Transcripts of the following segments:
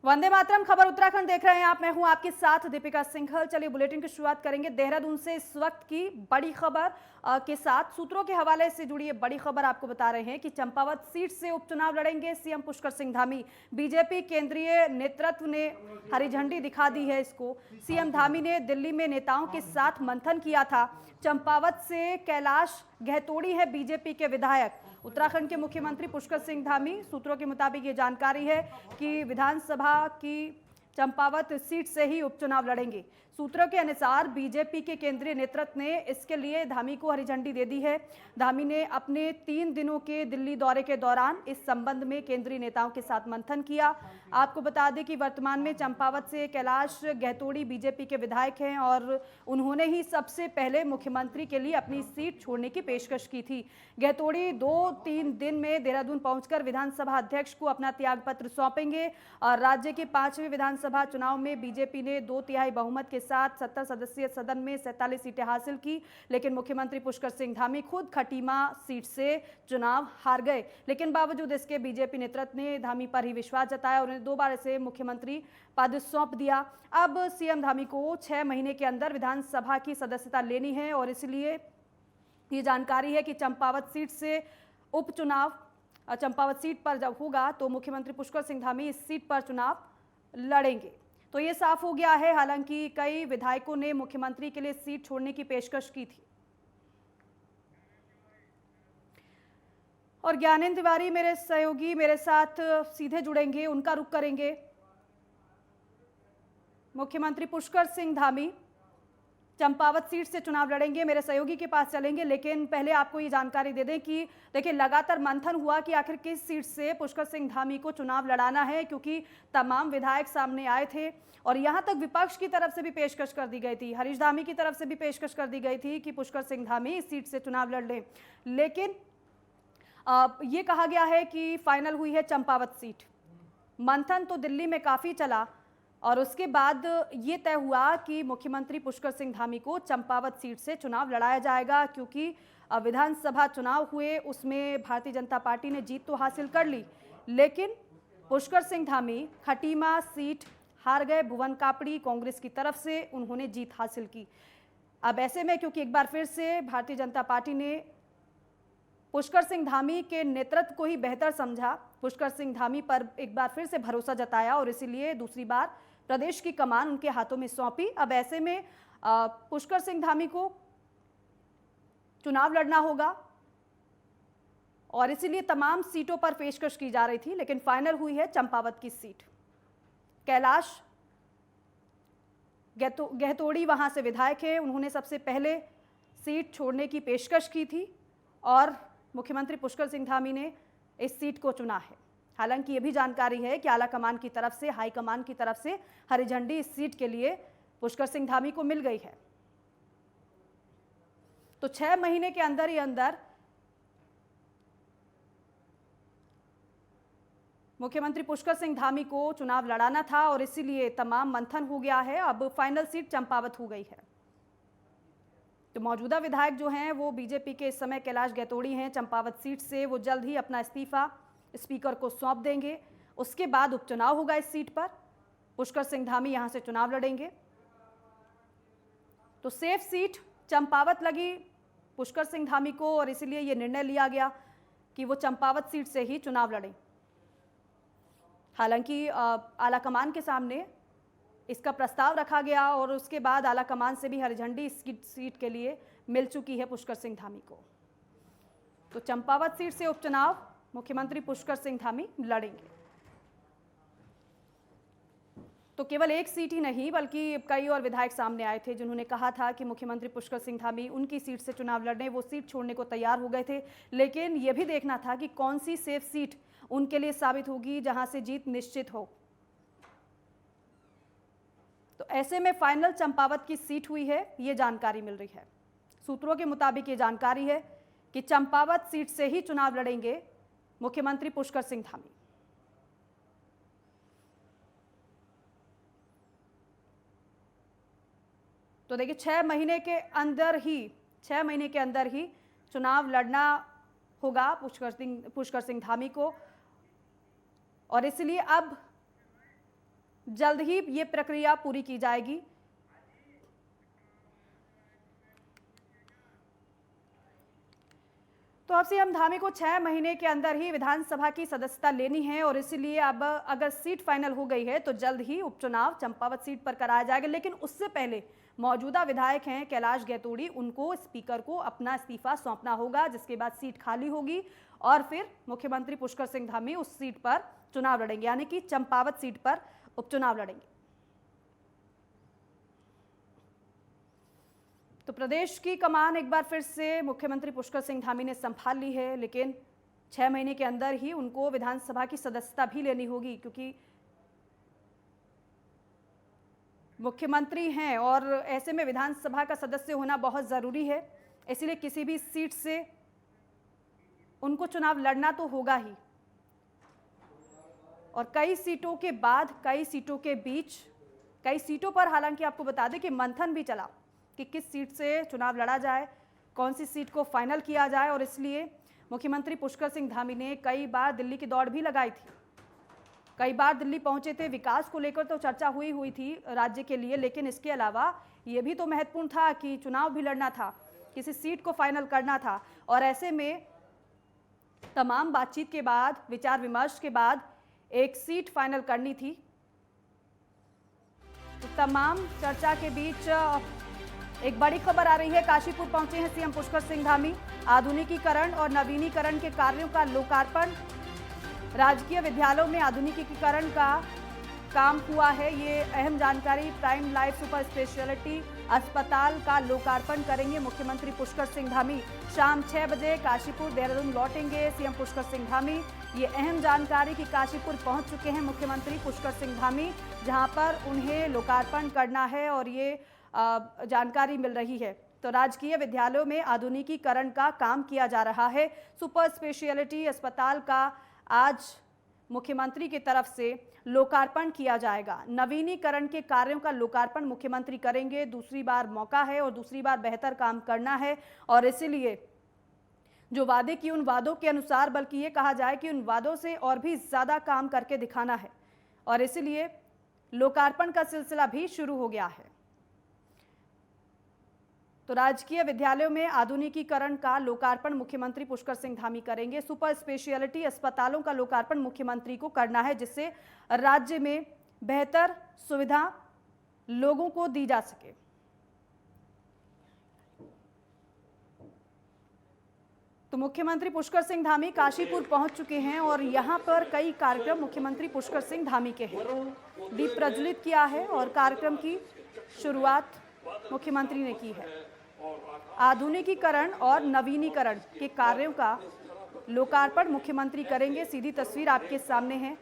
वंदे मातरम खबर उत्तराखंड देख रहे हैं आप। मैं हूं आपके साथ दीपिका सिंघल। चलिए बुलेटिन की शुरुआत करेंगे देहरादून से इस वक्त की बड़ी खबर के साथ। सूत्रों के हवाले से जुड़ी ये बड़ी खबर आपको बता रहे हैं कि चंपावत सीट से उपचुनाव लड़ेंगे सीएम पुष्कर सिंह धामी। बीजेपी केंद्रीय नेतृत्व ने हरी झंडी दिखा दी है इसको। सीएम धामी ने दिल्ली में नेताओं के साथ मंथन किया था। चंपावत से कैलाश गहतोड़ी है बीजेपी के विधायक। उत्तराखंड के मुख्यमंत्री पुष्कर सिंह धामी, सूत्रों के मुताबिक ये जानकारी है कि विधानसभा की चंपावत सीट से ही उपचुनाव लड़ेंगे। सूत्रों के अनुसार बीजेपी के केंद्रीय नेतृत्व ने इसके लिए धामी को हरी झंडी दे दी है। धामी ने अपने 3 दिनों के दिल्ली दौरे के दौरान इस संबंध में केंद्रीय नेताओं के साथ मंथन किया। आपको बता दें कि वर्तमान में चंपावत से कैलाश गहतोड़ी बीजेपी के विधायक हैं और उन्होंने ही सबसे पहले मुख्यमंत्री के लिए अपनी सीट छोड़ने की पेशकश की थी। गहतोड़ी 2-3 दिन में देहरादून पहुंचकर विधानसभा अध्यक्ष को अपना त्यागपत्र सौंपेंगे। और राज्य के 5वें विधानसभा चुनाव में बीजेपी ने 2/3 बहुमत के साथ 70 सदस्यीय सदन में 47 सीटें हासिल की, लेकिन मुख्यमंत्री पुष्कर सिंह धामी खुद खटीमा सीट से चुनाव हार गए। लेकिन बावजूद इसके बीजेपी नेतृत्व ने धामी पर ही विश्वास जताया और उन्हें दोबारा से मुख्यमंत्री पद सौंप दिया। अब सीएम धामी को 6 महीने के अंदर विधानसभा की सदस्यता लेनी है और इसलिए ये जानकारी है कि चंपावत सीट से उपचुनाव चंपावत सीट पर जब होगा तो मुख्यमंत्री पुष्कर सिंह धामी इस सीट पर चुनाव लड़ेंगे। तो ये साफ हो गया है। हालांकि कई विधायकों ने मुख्यमंत्री के लिए सीट छोड़ने की पेशकश की थी। और ज्ञानेंद्र तिवारी मेरे सहयोगी मेरे साथ सीधे जुड़ेंगे, उनका रुख करेंगे। मुख्यमंत्री पुष्कर सिंह धामी चंपावत सीट से चुनाव लड़ेंगे, मेरे सहयोगी के पास चलेंगे। लेकिन पहले आपको ये जानकारी दे दें कि देखिए लगातार मंथन हुआ कि आखिर किस सीट से पुष्कर सिंह धामी को चुनाव लड़ाना है, क्योंकि तमाम विधायक सामने आए थे और यहां तक विपक्ष की तरफ से भी पेशकश कर दी गई थी, हरीश धामी की तरफ से भी पेशकश कर दी गई थी कि पुष्कर सिंह धामी इस सीट से चुनाव लड़ लें। लेकिन ये कहा गया है कि फाइनल हुई है चंपावत सीट। मंथन तो दिल्ली में काफी चला और उसके बाद ये तय हुआ कि मुख्यमंत्री पुष्कर सिंह धामी को चंपावत सीट से चुनाव लड़ाया जाएगा, क्योंकि विधानसभा चुनाव हुए उसमें भारतीय जनता पार्टी ने जीत तो हासिल कर ली, लेकिन पुष्कर सिंह धामी खटीमा सीट हार गए। भुवन कापड़ी कांग्रेस की तरफ से उन्होंने जीत हासिल की। अब ऐसे में क्योंकि एक बार फिर से भारतीय जनता पार्टी ने पुष्कर सिंह धामी के नेतृत्व को ही बेहतर समझा, पुष्कर सिंह धामी पर एक बार फिर से भरोसा जताया और इसीलिए दूसरी बार प्रदेश की कमान उनके हाथों में सौंपी। अब ऐसे में पुष्कर सिंह धामी को चुनाव लड़ना होगा और इसीलिए तमाम सीटों पर पेशकश की जा रही थी, लेकिन फाइनल हुई है चंपावत की सीट। कैलाश गहतोड़ी वहां से विधायक है, उन्होंने सबसे पहले सीट छोड़ने की पेशकश की थी और मुख्यमंत्री पुष्कर सिंह धामी ने इस सीट को चुना है। हालांकि ये भी जानकारी है कि आला कमान की तरफ से, हाई कमान की तरफ से हरी झंडी इस सीट के लिए पुष्कर सिंह धामी को मिल गई है। तो 6 महीने के अंदर ही अंदर मुख्यमंत्री पुष्कर सिंह धामी को चुनाव लड़ाना था और इसीलिए तमाम मंथन हो गया है। अब फाइनल सीट चंपावत हो गई है। तो मौजूदा विधायक जो हैं वो बीजेपी के इस समय कैलाश गहतोड़ी हैं। चंपावत सीट से वो जल्द ही अपना इस्तीफा स्पीकर को सौंप देंगे। उसके बाद उपचुनाव होगा इस सीट पर, पुष्कर सिंह धामी यहां से चुनाव लड़ेंगे। तो सेफ सीट चंपावत लगी पुष्कर सिंह धामी को और इसीलिए यह निर्णय लिया गया कि वो चंपावत सीट से ही चुनाव लड़ें। हालांकि आला कमान के सामने इसका प्रस्ताव रखा गया और उसके बाद आला कमान से भी हरी झंडी इस सीट के लिए मिल चुकी है पुष्कर सिंह धामी को। तो चंपावत सीट से उपचुनाव मुख्यमंत्री पुष्कर सिंह धामी लड़ेंगे। तो केवल एक सीट ही नहीं बल्कि कई और विधायक सामने आए थे जिन्होंने कहा था कि मुख्यमंत्री पुष्कर सिंह धामी उनकी सीट से चुनाव लड़ने वो सीट छोड़ने को तैयार हो गए थे, लेकिन यह भी देखना था कि कौन सी सेफ सीट उनके लिए साबित होगी जहां से जीत निश्चित हो। तो ऐसे में फाइनल चंपावत की सीट हुई है, ये जानकारी मिल रही है। सूत्रों के मुताबिक ये जानकारी है कि चंपावत सीट से ही चुनाव लड़ेंगे मुख्यमंत्री पुष्कर सिंह धामी। तो देखिए 6 महीने के अंदर ही चुनाव लड़ना होगा पुष्कर सिंह धामी को और इसलिए अब जल्द ही ये प्रक्रिया पूरी की जाएगी। तो अब सीएम धामी को 6 महीने के अंदर ही विधानसभा की सदस्यता लेनी है और इसीलिए अब अगर सीट फाइनल हो गई है तो जल्द ही उपचुनाव चंपावत सीट पर कराया जाएगा। लेकिन उससे पहले मौजूदा विधायक हैं कैलाश गैतोड़ी, उनको स्पीकर को अपना इस्तीफा सौंपना होगा, जिसके बाद सीट खाली होगी और फिर मुख्यमंत्री पुष्कर सिंह धामी उस सीट पर चुनाव लड़ेंगे, यानी कि चंपावत सीट पर उपचुनाव लड़ेंगे। तो प्रदेश की कमान एक बार फिर से मुख्यमंत्री पुष्कर सिंह धामी ने संभाल ली है, लेकिन 6 महीने के अंदर ही उनको विधानसभा की सदस्यता भी लेनी होगी, क्योंकि मुख्यमंत्री हैं और ऐसे में विधानसभा का सदस्य होना बहुत ज़रूरी है। इसलिए किसी भी सीट से उनको चुनाव लड़ना तो होगा ही और कई सीटों के बाद, कई सीटों के बीच, कई सीटों पर हालांकि आपको बता दें कि मंथन भी चला कि किस सीट से चुनाव लड़ा जाए, कौन सी सीट को फाइनल किया जाए। और इसलिए मुख्यमंत्री पुष्कर सिंह धामी ने कई बार दिल्ली की दौड़ भी लगाई थी, कई बार दिल्ली पहुंचे थे। विकास को लेकर तो चर्चा हुई थी राज्य के लिए, लेकिन इसके अलावा ये भी तो महत्वपूर्ण था कि चुनाव भी लड़ना था, किसी सीट को फाइनल करना था। और ऐसे में तमाम बातचीत के बाद, विचार विमर्श के बाद एक सीट फाइनल करनी थी। तो तमाम चर्चा के बीच एक बड़ी खबर आ रही है। काशीपुर पहुंचे हैं सीएम पुष्कर सिंह धामी। आधुनिकीकरण और नवीनीकरण के कार्यों का लोकार्पण, राजकीय विद्यालयों में आधुनिकीकरण का काम हुआ है। ये अहम जानकारी। प्राइम लाइफ सुपर स्पेशलिटी अस्पताल का लोकार्पण करेंगे मुख्यमंत्री पुष्कर सिंह धामी। शाम 6 बजे काशीपुर देहरादून लौटेंगे सीएम पुष्कर सिंह धामी। ये अहम जानकारी कि काशीपुर पहुंच चुके हैं मुख्यमंत्री पुष्कर सिंह धामी, जहां पर उन्हें लोकार्पण करना है और ये जानकारी मिल रही है। तो राजकीय विद्यालयों में आधुनिकीकरण का काम किया जा रहा है। सुपर स्पेशलिटी अस्पताल का आज मुख्यमंत्री की तरफ से लोकार्पण किया जाएगा। नवीनीकरण के कार्यों का लोकार्पण मुख्यमंत्री करेंगे। दूसरी बार मौका है और दूसरी बार बेहतर काम करना है और इसीलिए जो वादे किए उन वादों के अनुसार, बल्कि ये कहा जाए कि उन वादों से और भी ज़्यादा काम करके दिखाना है और इसीलिए लोकार्पण का सिलसिला भी शुरू हो गया है। तो राजकीय विद्यालयों में आधुनिकीकरण का लोकार्पण मुख्यमंत्री पुष्कर सिंह धामी करेंगे। सुपर स्पेशलिटी अस्पतालों का लोकार्पण मुख्यमंत्री को करना है, जिससे राज्य में बेहतर सुविधा लोगों को दी जा सके। तो मुख्यमंत्री पुष्कर सिंह धामी काशीपुर पहुंच चुके हैं और यहां पर कई कार्यक्रम मुख्यमंत्री पुष्कर सिंह धामी के हैं। दीप प्रज्वलित किया है और कार्यक्रम की शुरुआत मुख्यमंत्री ने की है। आधुनिकीकरण और नवीनीकरण के कार्यों का लोकार्पण मुख्यमंत्री करेंगे। सीधी तस्वीर आपके सामने है।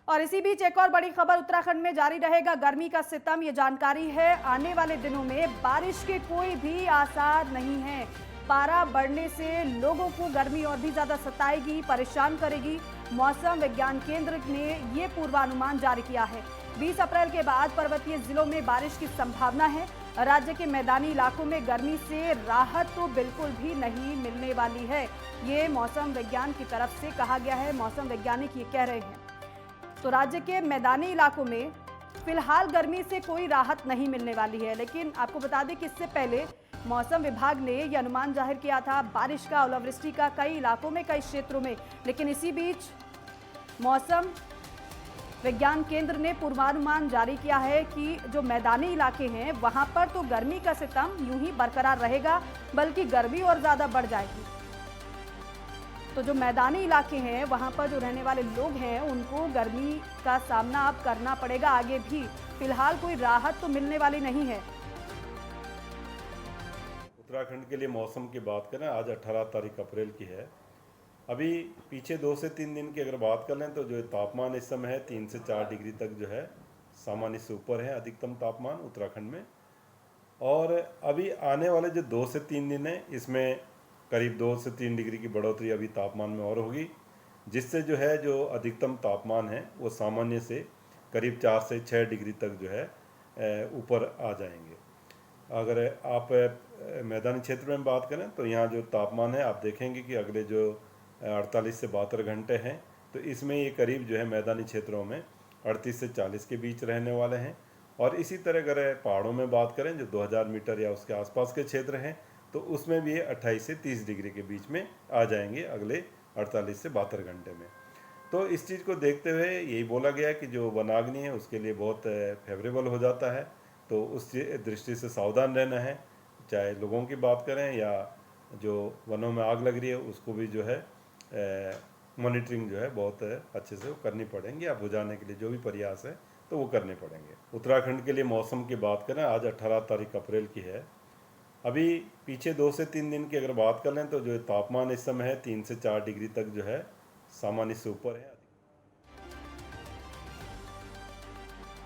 और इसी बीच एक और बड़ी खबर उत्तराखंड में जारी रहेगा गर्मी का सितम। ये जानकारी है, आने वाले दिनों में बारिश के कोई भी आसार नहीं है। पारा बढ़ने से लोगों को गर्मी और भी ज्यादा सताएगी, परेशान करेगी। मौसम विज्ञान केंद्र ने ये पूर्वानुमान जारी किया है। 20 अप्रैल के बाद पर्वतीय जिलों में बारिश की संभावना है। राज्य के मैदानी इलाकों में गर्मी से राहत तो बिल्कुल भी नहीं मिलने वाली है, ये मौसम विज्ञान की तरफ से कहा गया है। मौसम वैज्ञानिक ये कह रहे हैं। तो राज्य के मैदानी इलाकों में फिलहाल गर्मी से कोई राहत नहीं मिलने वाली है, लेकिन आपको बता दें कि इससे पहले मौसम विभाग ने यह अनुमान जाहिर किया था बारिश का, ओलावृष्टि का कई इलाकों में, कई क्षेत्रों में। लेकिन इसी बीच मौसम विज्ञान केंद्र ने पूर्वानुमान जारी किया है कि जो मैदानी इलाके हैं वहां पर तो गर्मी का सितम यूं ही बरकरार रहेगा, बल्कि गर्मी और ज्यादा बढ़ जाएगी। तो जो मैदानी इलाके हैं वहां पर जो रहने वाले लोग हैं उनको गर्मी का सामना अब करना पड़ेगा आगे भी। फिलहाल कोई राहत तो मिलने वाली नहीं है। उत्तराखंड के लिए मौसम की बात करें, आज 18 तारीख अप्रैल की है। अभी पीछे 2 से 3 दिन की अगर बात कर लें तो जो तापमान इस समय है 3 से 4 डिग्री तक जो है सामान्य से ऊपर है अधिकतम तापमान उत्तराखंड में। और अभी आने वाले जो 2 से 3 दिन है इसमें करीब 2 से 3 डिग्री की बढ़ोतरी अभी तापमान में और होगी, जिससे जो है जो अधिकतम तापमान है वो सामान्य से करीब 4 से 6 डिग्री तक जो है ऊपर आ जाएंगे। अगर आप मैदानी क्षेत्र में बात करें तो यहाँ जो तापमान है आप देखेंगे कि अगले जो 48 से 72 घंटे हैं तो इसमें ये करीब जो है मैदानी क्षेत्रों में 38 से 40 के बीच रहने वाले हैं। और इसी तरह अगर पहाड़ों में बात करें जो 2000 मीटर या उसके आसपास के क्षेत्र हैं, तो उसमें भी ये 28 से 30 डिग्री के बीच में आ जाएंगे अगले 48 से 72 घंटे में। तो इस चीज़ को देखते हुए यही बोला गया कि जो वनाग्नि है उसके लिए बहुत फेवरेबल हो जाता है। तो उस दृष्टि से सावधान रहना है, चाहे लोगों की बात करें या जो वनों में आग लग रही है उसको भी जो है मॉनिटरिंग जो है बहुत अच्छे से वो करनी पड़ेंगी। या बुझाने के लिए जो भी प्रयास है तो वो करने पड़ेंगे। उत्तराखंड के लिए मौसम की बात करें, आज 18 तारीख अप्रैल की है। अभी पीछे 2 से 3 दिन की अगर बात कर लें तो जो तापमान इस समय है 3 से 4 डिग्री तक जो है सामान्य से ऊपर है।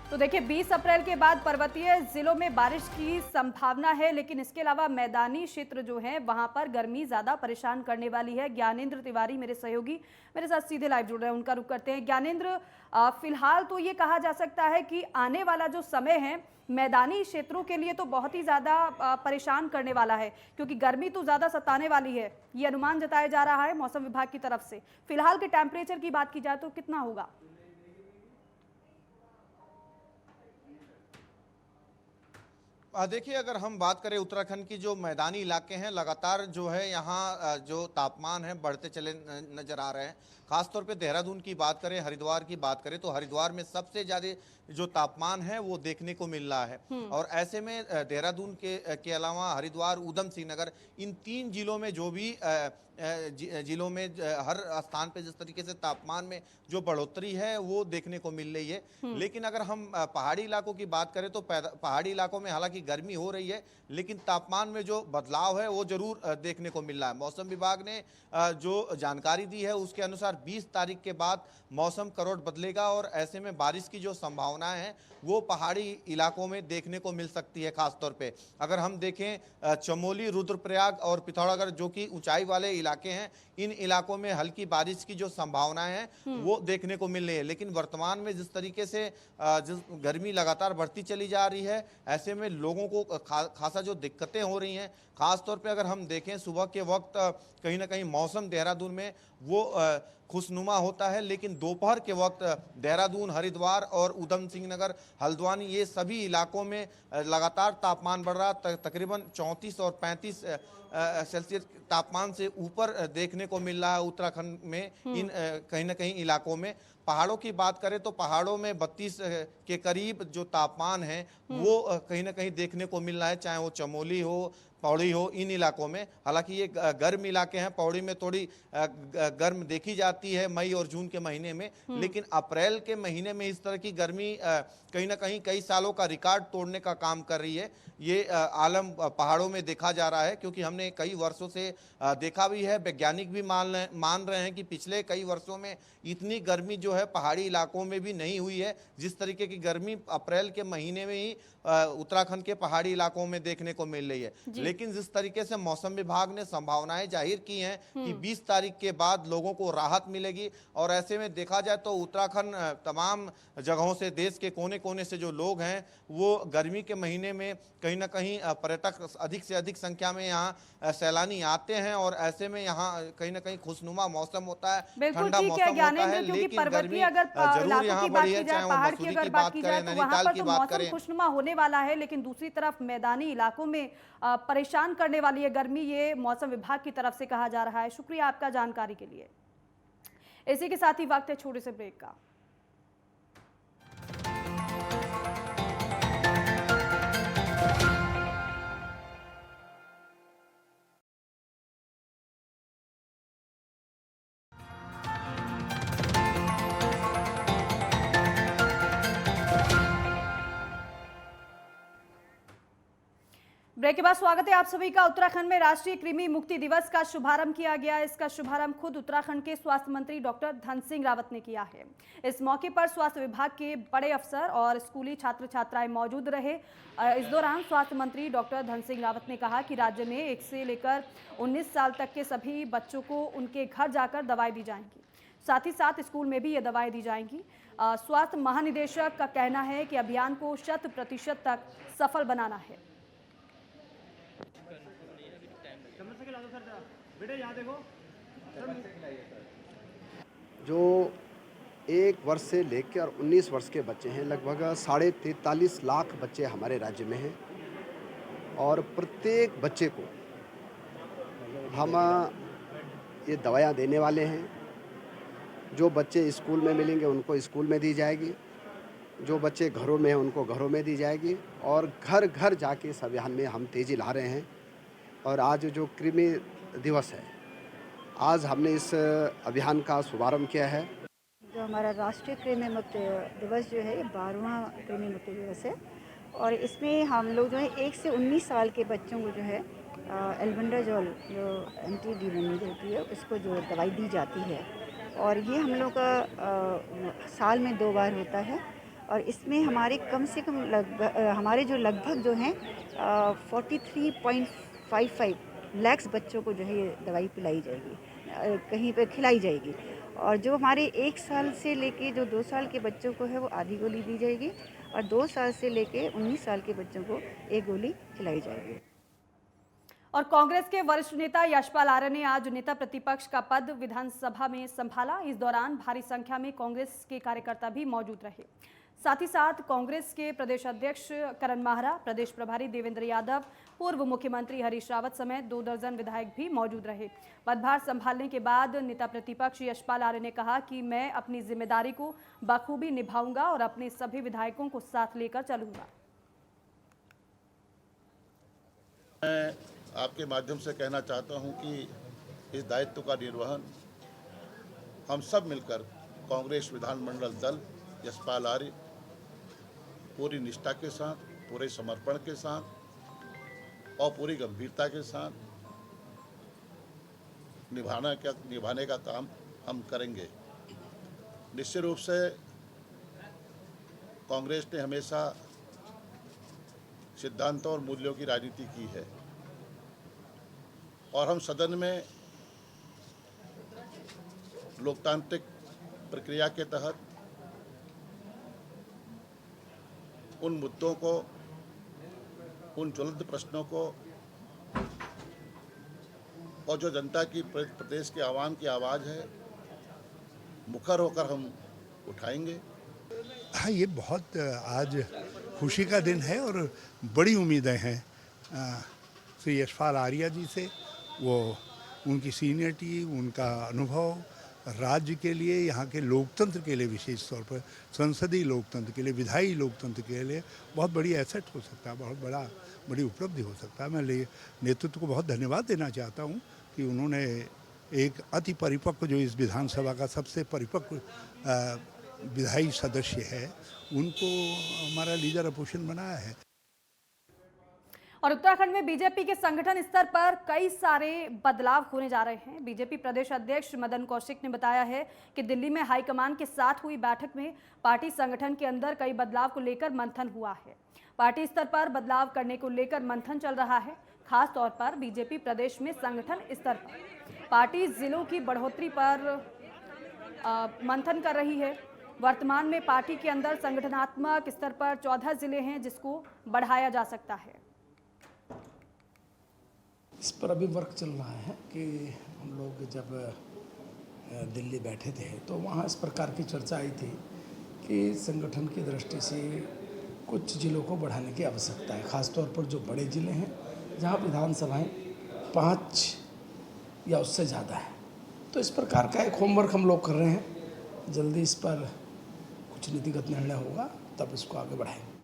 तो देखिए 20 अप्रैल के बाद पर्वतीय जिलों में बारिश की संभावना है, लेकिन इसके अलावा मैदानी क्षेत्र जो है वहां पर गर्मी ज्यादा परेशान करने वाली है। ज्ञानेंद्र तिवारी मेरे सहयोगी मेरे साथ सीधे लाइव जुड़ रहे हैं, उनका रुख करते हैं। ज्ञानेंद्र, फिलहाल तो ये कहा जा सकता है कि आने वाला जो समय है मैदानी क्षेत्रों के लिए तो बहुत ही ज्यादा परेशान करने वाला है, क्योंकि गर्मी तो ज्यादा सताने वाली है, ये अनुमान जताया जा रहा है मौसम विभाग की तरफ से। फिलहाल के टेम्परेचर की बात की जाए तो कितना होगा? देखिए, अगर हम बात करें उत्तराखंड की जो मैदानी इलाके हैं, लगातार जो है यहाँ जो तापमान है बढ़ते चले नजर आ रहे हैं। खासतौर पे देहरादून की बात करें, हरिद्वार की बात करें तो हरिद्वार में सबसे ज़्यादा जो तापमान है वो देखने को मिल रहा है। और ऐसे में देहरादून के अलावा हरिद्वार, ऊधम सिंह नगर, इन 3 जिलों में जो भी जिलों में हर स्थान पे जिस तरीके से तापमान में जो बढ़ोतरी है वो देखने को मिल रही है। लेकिन अगर हम पहाड़ी इलाकों की बात करें तो पहाड़ी इलाकों में हालांकि गर्मी हो रही है, लेकिन तापमान में जो बदलाव है वो जरूर देखने को मिल रहा है। मौसम विभाग ने जो जानकारी दी है उसके अनुसार 20 तारीख के बाद मौसम करवट बदलेगा और ऐसे में बारिश की जो संभावनाएं हैं वो पहाड़ी इलाकों में देखने को मिल सकती है। खासतौर पे अगर हम देखें चमोली, रुद्रप्रयाग और पिथौरागढ़ जो कि ऊंचाई वाले इलाके हैं, इन इलाकों में हल्की बारिश की जो संभावनाएं हैं वो देखने को मिल रही है। लेकिन वर्तमान में जिस तरीके से जिस गर्मी लगातार बढ़ती चली जा रही है, ऐसे में लोगों को खासा जो दिक्कतें हो रही हैं। खासतौर पे अगर हम देखें सुबह के वक्त कहीं ना कहीं मौसम देहरादून में वो खुशनुमा होता है, लेकिन दोपहर के वक्त देहरादून, हरिद्वार और ऊधम सिंह नगर, हल्द्वानी, ये सभी इलाकों में लगातार तापमान बढ़ रहा, तकरीबन 34 और 35 सेल्सियस तापमान से ऊपर देखने को मिल रहा है उत्तराखंड में। इन कहीं ना कहीं इलाकों में पहाड़ों की बात करें तो पहाड़ों में 32 के करीब जो तापमान है वो कहीं ना कहीं देखने को मिल रहा है, चाहे वो चमोली हो, पौड़ी हो, इन इलाकों में। हालांकि ये गर्म इलाके हैं, पौड़ी में थोड़ी गर्म देखी जाती है मई और जून के महीने में, लेकिन अप्रैल के महीने में इस तरह की गर्मी कहीं ना कहीं कई सालों का रिकॉर्ड तोड़ने का काम कर रही है। ये आलम पहाड़ों में देखा जा रहा है, क्योंकि हमने कई वर्षों से देखा भी है, वैज्ञानिक भी मान रहे हैं कि पिछले कई वर्षों में इतनी गर्मी जो है पहाड़ी इलाकों में भी नहीं हुई है, जिस तरीके की गर्मी अप्रैल के महीने में ही उत्तराखंड के पहाड़ी इलाकों में देखने को मिल रही है। लेकिन जिस तरीके से मौसम विभाग ने संभावनाएं जाहिर की हैं कि 20 तारीख के बाद लोगों को राहत मिलेगी, और ऐसे में देखा जाए तो उत्तराखंड तमाम जगहों से, देश के कोने कोने से जो लोग हैं वो गर्मी के महीने में कहीं ना कहीं पर्यटक अधिक से अधिक संख्या में यहाँ सैलानी आते हैं, और ऐसे में यहाँ कहीं ना कहीं खुशनुमा मौसम होता है, ठंडा मौसम होता है। लेकिन गर्मी जरूर यहाँ बढ़ी है, चाहे वो मसूरी की बात करें, नैनीताल की बात करें। खुशनुमा होने वाला है, लेकिन दूसरी तरफ मैदानी इलाकों में परेशान करने वाली है गर्मी, ये मौसम विभाग की तरफ से कहा जा रहा है। शुक्रिया आपका जानकारी के लिए। इसी के साथ ही वक्त है छोटे से ब्रेक का। ब्रेक के बाद स्वागत है आप सभी का। उत्तराखंड में राष्ट्रीय कृमि मुक्ति दिवस का शुभारंभ किया गया। इसका शुभारंभ खुद उत्तराखंड के स्वास्थ्य मंत्री डॉक्टर धन सिंह रावत ने किया है। इस मौके पर स्वास्थ्य विभाग के बड़े अफसर और स्कूली छात्र छात्राएं मौजूद रहे। इस दौरान स्वास्थ्य मंत्री डॉक्टर धन सिंह रावत ने कहा कि राज्य में 1 से लेकर 19 साल तक के सभी बच्चों को उनके घर जाकर दवाई दी जाएंगी, साथ ही साथ स्कूल में भी ये दवाएं दी जाएंगी। स्वास्थ्य महानिदेशक का कहना है कि अभियान को 100% तक सफल बनाना है। जो 1 वर्ष से लेकर 19 वर्ष के बच्चे हैं। लगभग 43.5 लाख बच्चे हमारे राज्य में हैं और प्रत्येक बच्चे को हम ये दवाइयाँ देने वाले हैं। जो बच्चे स्कूल में मिलेंगे उनको स्कूल में दी जाएगी, जो बच्चे घरों में हैं उनको घरों में दी जाएगी और घर घर जाके इस अभियान में हम तेज़ी ला रहे हैं। और आज जो कृमि दिवस है, आज हमने इस अभियान का शुभारंभ किया है। जो हमारा राष्ट्रीय कृमि मुक्त दिवस जो है, ये 12वां कृमि मुक्त दिवस है और इसमें हम लोग जो है 1 से 19 साल के बच्चों को जो है एल्बेंडाजोल जो एंटी डीवेनिंग होती है उसको जो दवाई दी जाती है और ये हम लोग का साल में 2 बार होता है और इसमें हमारे कम से कम हमारे जो लगभग जो हैं 43.55 लाख बच्चों को जो है ये दवाई पिलाई जाएगी, कहीं पे खिलाई जाएगी और जो हमारे 1 साल से लेके जो 2 साल के बच्चों को है वो आधी गोली दी जाएगी और 2 साल से लेके 19 साल के बच्चों को 1 गोली खिलाई जाएगी। और कांग्रेस के वरिष्ठ नेता यशपाल आर्य ने आज नेता प्रतिपक्ष का पद विधानसभा में संभाला। इस दौरान भारी संख्या में कांग्रेस के कार्यकर्ता भी मौजूद रहे। साथ ही साथ कांग्रेस के प्रदेश अध्यक्ष करण माहरा, प्रदेश प्रभारी देवेंद्र यादव, पूर्व मुख्यमंत्री हरीश रावत समेत 2 दर्जन विधायक भी मौजूद रहे। पदभार संभालने के बाद नेता प्रतिपक्ष यशपाल आर्य ने कहा कि मैं अपनी जिम्मेदारी को बखूबी निभाऊंगा और अपने सभी विधायकों को साथ लेकर चलूंगा। मैं आपके माध्यम से कहना चाहता हूं कि इस दायित्व का निर्वहन हम सब मिलकर कांग्रेस विधानमंडल दल यशपाल आर्य पूरी निष्ठा के साथ, पूरे समर्पण के साथ और पूरी गंभीरता के साथ निभाने का काम हम करेंगे। निश्चित रूप से कांग्रेस ने हमेशा सिद्धांतों और मूल्यों की राजनीति की है और हम सदन में लोकतांत्रिक प्रक्रिया के तहत उन मुद्दों को, उन ज्वलंत प्रश्नों को और जो जनता की प्रदेश के आवाम की आवाज़ है, मुखर होकर हम उठाएंगे। हाँ, ये बहुत आज खुशी का दिन है और बड़ी उम्मीदें हैं श्री यशपाल आर्य जी से। वो उनकी सीनियरिटी, उनका अनुभव राज्य के लिए, यहाँ के लोकतंत्र के लिए, विशेष तौर पर संसदीय लोकतंत्र के लिए, विधायी लोकतंत्र के लिए बहुत बड़ी एसेट हो सकता है, बहुत बड़ी उपलब्धि हो सकता है। मैं नेतृत्व को बहुत धन्यवाद देना चाहता हूँ कि उन्होंने एक अति परिपक्व, जो इस विधानसभा का सबसे परिपक्व विधायी सदस्य है, उनको हमारा लीडर अपोजिशन बनाया है। और उत्तराखंड में बीजेपी के संगठन स्तर पर कई सारे बदलाव होने जा रहे हैं। बीजेपी प्रदेश अध्यक्ष मदन कौशिक ने बताया है कि दिल्ली में हाईकमान के साथ हुई बैठक में पार्टी संगठन के अंदर कई बदलाव को लेकर मंथन हुआ है। पार्टी स्तर पर बदलाव करने को लेकर मंथन चल रहा है। खास तौर पर बीजेपी प्रदेश में संगठन स्तर पर पार्टी जिलों की बढ़ोतरी पर मंथन कर रही है। वर्तमान में पार्टी के अंदर संगठनात्मक स्तर पर 14 जिले हैं जिसको बढ़ाया जा सकता है। इस पर अभी वर्क चल रहा है कि हम लोग जब दिल्ली बैठे थे तो वहाँ इस प्रकार की चर्चा आई थी कि संगठन की दृष्टि से कुछ जिलों को बढ़ाने की आवश्यकता है, खासतौर पर जो बड़े ज़िले हैं जहाँ विधानसभाएं 5 या उससे ज़्यादा है। तो इस प्रकार का एक होमवर्क हम लोग कर रहे हैं। जल्दी इस पर कुछ नीतिगत निर्णय होगा, तब इसको आगे बढ़ाएंगे।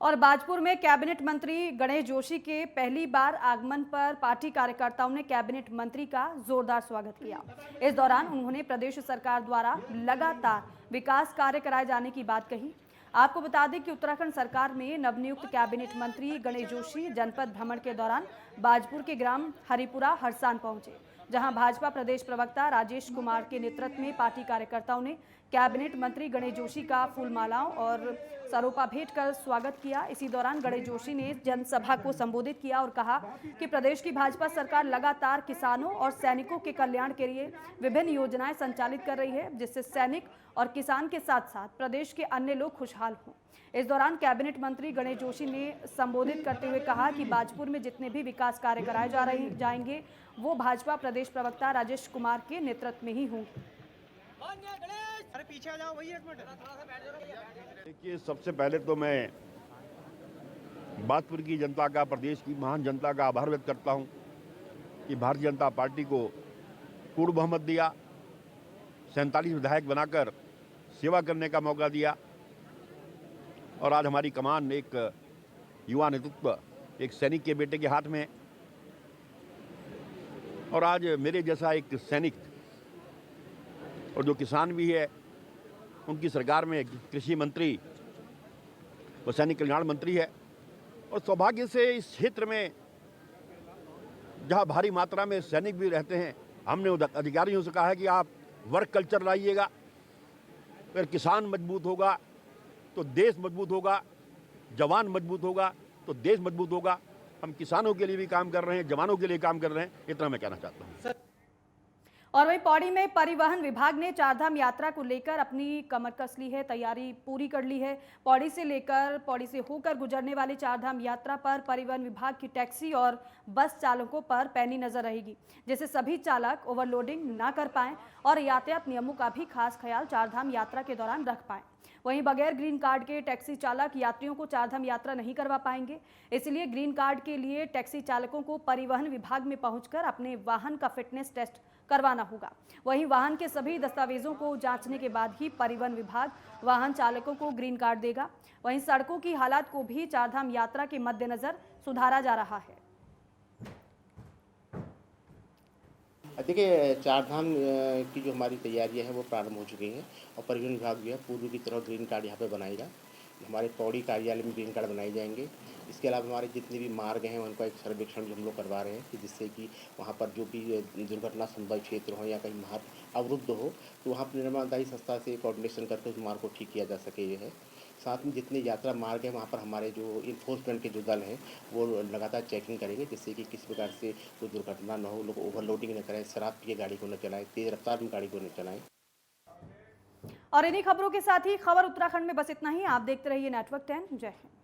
और बाजपुर में कैबिनेट मंत्री गणेश जोशी के पहली बार आगमन पर पार्टी कार्यकर्ताओं ने कैबिनेट मंत्री का जोरदार स्वागत किया। इस दौरान उन्होंने प्रदेश सरकार द्वारा लगातार विकास कार्य कराए जाने की बात कही। आपको बता दें कि उत्तराखंड सरकार में नवनियुक्त कैबिनेट मंत्री गणेश जोशी जनपद भ्रमण के दौरान बाजपुर के ग्राम हरिपुरा हरसान पहुंचे, जहां भाजपा प्रदेश प्रवक्ता राजेश कुमार के नेतृत्व में पार्टी कार्यकर्ताओं ने कैबिनेट मंत्री गणेश जोशी का फूलमालाओं और सरोपा भेंट कर स्वागत किया। इसी दौरान गणेश जोशी ने जनसभा को संबोधित किया और कहा कि प्रदेश की भाजपा सरकार लगातार किसानों और सैनिकों के कल्याण के लिए विभिन्न योजनाएं संचालित कर रही है, जिससे सैनिक और किसान के साथ साथ प्रदेश के अन्य लोग खुशहाल हों। इस दौरान कैबिनेट मंत्री गणेश जोशी ने संबोधित करते हुए कहा कि बाजपुर में जितने भी विकास कार्य कराए जाएंगे वो भाजपा प्रदेश प्रवक्ता राजेश कुमार के नेतृत्व में ही होंगे। देखिए, सबसे पहले तो मैं बाजपुर की जनता का, प्रदेश की महान जनता का आभार व्यक्त करता हूं कि भारतीय जनता पार्टी को पूर्ण बहुमत दिया, 47 विधायक बनाकर सेवा करने का मौका दिया और आज हमारी कमान एक युवा नेतृत्व, एक सैनिक के बेटे के हाथ में है। और आज मेरे जैसा एक सैनिक और जो किसान भी है, उनकी सरकार में कृषि मंत्री व सैनिक कल्याण मंत्री है। और सौभाग्य से इस क्षेत्र में जहां भारी मात्रा में सैनिक भी रहते हैं, हमने अधिकारियों से कहा है कि आप वर्क कल्चर लाइएगा। अगर किसान मजबूत होगा तो देश मजबूत होगा, जवान मजबूत होगा तो देश मजबूत होगा। हम किसानों के लिए भी काम कर रहे हैं, जवानों के लिए काम कर रहे हैं, इतना मैं कहना चाहता हूँ। और वहीं पौड़ी में परिवहन विभाग ने चारधाम यात्रा को लेकर अपनी कमर कस ली है, तैयारी पूरी कर ली है। पौड़ी से होकर गुजरने वाली चारधाम यात्रा पर परिवहन विभाग की टैक्सी और बस चालकों पर पैनी नजर रहेगी, जिससे सभी चालक ओवरलोडिंग ना कर पाएं और यातायात नियमों का भी खास ख्याल चारधाम यात्रा के दौरान रख पाएं। वहीं बगैर ग्रीन कार्ड के टैक्सी चालक यात्रियों को चारधाम यात्रा नहीं करवा पाएंगे, इसलिए ग्रीन कार्ड के लिए टैक्सी चालकों को परिवहन विभाग में पहुंचकर अपने वाहन का फिटनेस टेस्ट करवाना होगा। वहीं वाहन के सभी दस्तावेजों को जांचने के बाद ही परिवहन विभाग वाहन चालकों को ग्रीन कार्ड देगा। वहीं सड़कों की हालत को भी चारधाम यात्रा के मद्देनजर सुधारा जा रहा है। देखिए, चारधाम की जो हमारी तैयारियां हैं वो प्रारंभ हो चुकी हैं और परिवहन विभाग जो है पूर्व की तरह ग्रीन कार्ड यहाँ पे बनाएगा। हमारे पौड़ी कार्यालय में ग्रीन कार्ड बनाए जाएंगे। इसके अलावा हमारे जितने भी मार्ग हैं उनका एक सर्वेक्षण जो हम लोग करवा रहे हैं कि जिससे कि वहाँ पर जो भी दुर्घटना संभव क्षेत्र हो या कहीं मार्ग अवरुद्ध हो तो वहाँ पर निर्माणदायी संस्था से कोऑर्डिनेशन करके उस मार्ग को ठीक किया जा सके। ये है साथ में जितने यात्रा मार्ग है वहाँ पर हमारे जो इन्फोर्समेंट के जो दल हैं वो लगातार चेकिंग करेंगे, जिससे कि किसी प्रकार से कोई दुर्घटना न हो, लोग ओवरलोडिंग न करें, शराब पी के गाड़ी को न चलाएं, तेज़ रफ्तार में गाड़ी को न चलाएं। और इन्हीं खबरों के साथ ही खबर उत्तराखंड में बस इतना ही। आप देखते रहिए नेटवर्क 10। जय हिंद।